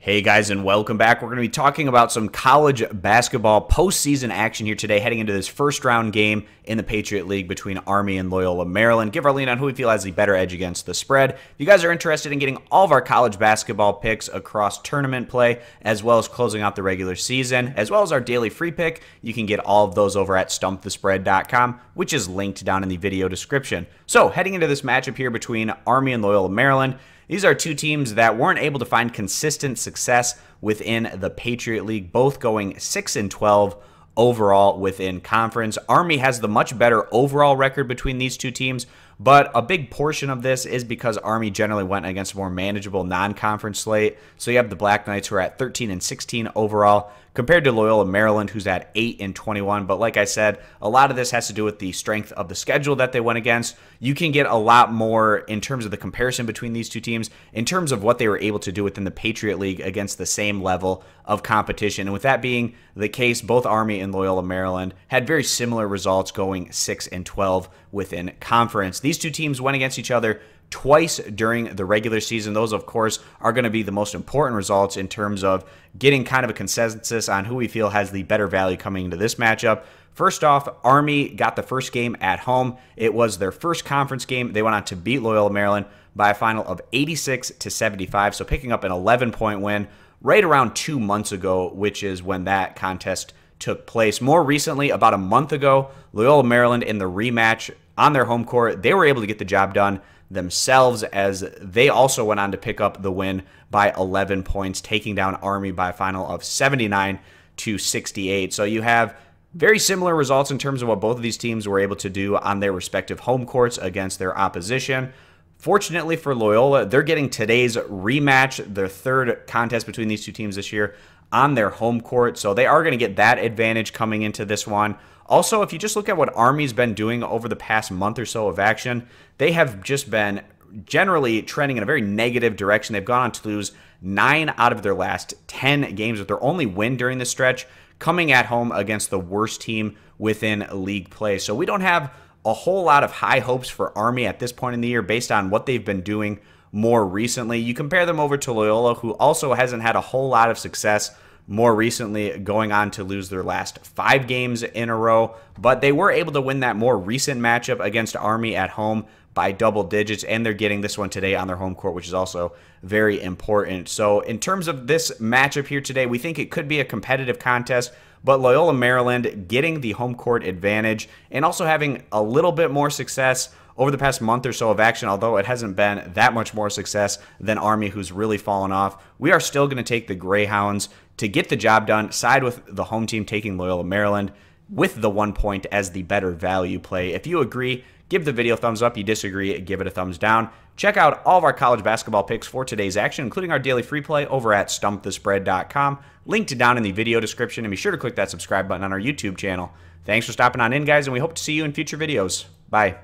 Hey guys, and welcome back. We're going to be talking about some college basketball postseason action here today, heading into this first round game in the Patriot League between Army and Loyola, Maryland. Give our lean on who we feel has the better edge against the spread. If you guys are interested in getting all of our college basketball picks across tournament play, as well as closing out the regular season, as well as our daily free pick, you can get all of those over at stumpthespread.com, which is linked down in the video description. So, heading into this matchup here between Army and Loyola, Maryland, these are two teams that weren't able to find consistent success within the Patriot League, both going 6-12 overall within conference. Army has the much better overall record between these two teams, but a big portion of this is because Army generally went against a more manageable non-conference slate. So you have the Black Knights who are at 13-16 overall, compared to Loyola, Maryland, who's at 8-21. But like I said, a lot of this has to do with the strength of the schedule that they went against. You can get a lot more in terms of the comparison between these two teams, in terms of what they were able to do within the Patriot League against the same level of competition. And with that being the case, both Army and Loyola, Maryland had very similar results going 6-12 within conference. These two teams went against each other twice during the regular season. Those, of course, are going to be the most important results in terms of getting kind of a consensus on who we feel has the better value coming into this matchup. First off, Army got the first game at home. It was their first conference game. They went on to beat Loyola, Maryland by a final of 86-75, so picking up an 11-point win right around 2 months ago, which is when that contest took place. More recently, about a month ago, Loyola, Maryland in the rematch on their home court, they were able to get the job done themselves, as they also went on to pick up the win by 11 points, taking down Army by a final of 79-68. So you have very similar results in terms of what both of these teams were able to do on their respective home courts against their opposition. Fortunately for Loyola, they're getting today's rematch, their third contest between these two teams this year, on their home court. So they are going to get that advantage coming into this one. Also, if you just look at what Army's been doing over the past month or so of action, they have just been generally trending in a very negative direction. They've gone on to lose 9 out of their last 10 games, with their only win during this stretch coming at home against the worst team within league play. So we don't have a whole lot of high hopes for Army at this point in the year based on what they've been doing more recently. You compare them over to Loyola, who also hasn't had a whole lot of success more recently, going on to lose their last 5 games in a row, but they were able to win that more recent matchup against Army at home by double digits, and they're getting this one today on their home court, which is also very important. So in terms of this matchup here today, we think it could be a competitive contest, but Loyola, Maryland getting the home court advantage and also having a little bit more success over the past month or so of action, although it hasn't been that much more success than Army, who's really fallen off. We are still going to take the Greyhounds to get the job done, side with the home team taking Loyola, Maryland with the 1 point as the better value play. If you agree, give the video a thumbs up. You disagree, give it a thumbs down. Check out all of our college basketball picks for today's action, including our daily free play over at stumpthespread.com. Linked down in the video description, and be sure to click that subscribe button on our YouTube channel. Thanks for stopping on in, guys, and we hope to see you in future videos. Bye.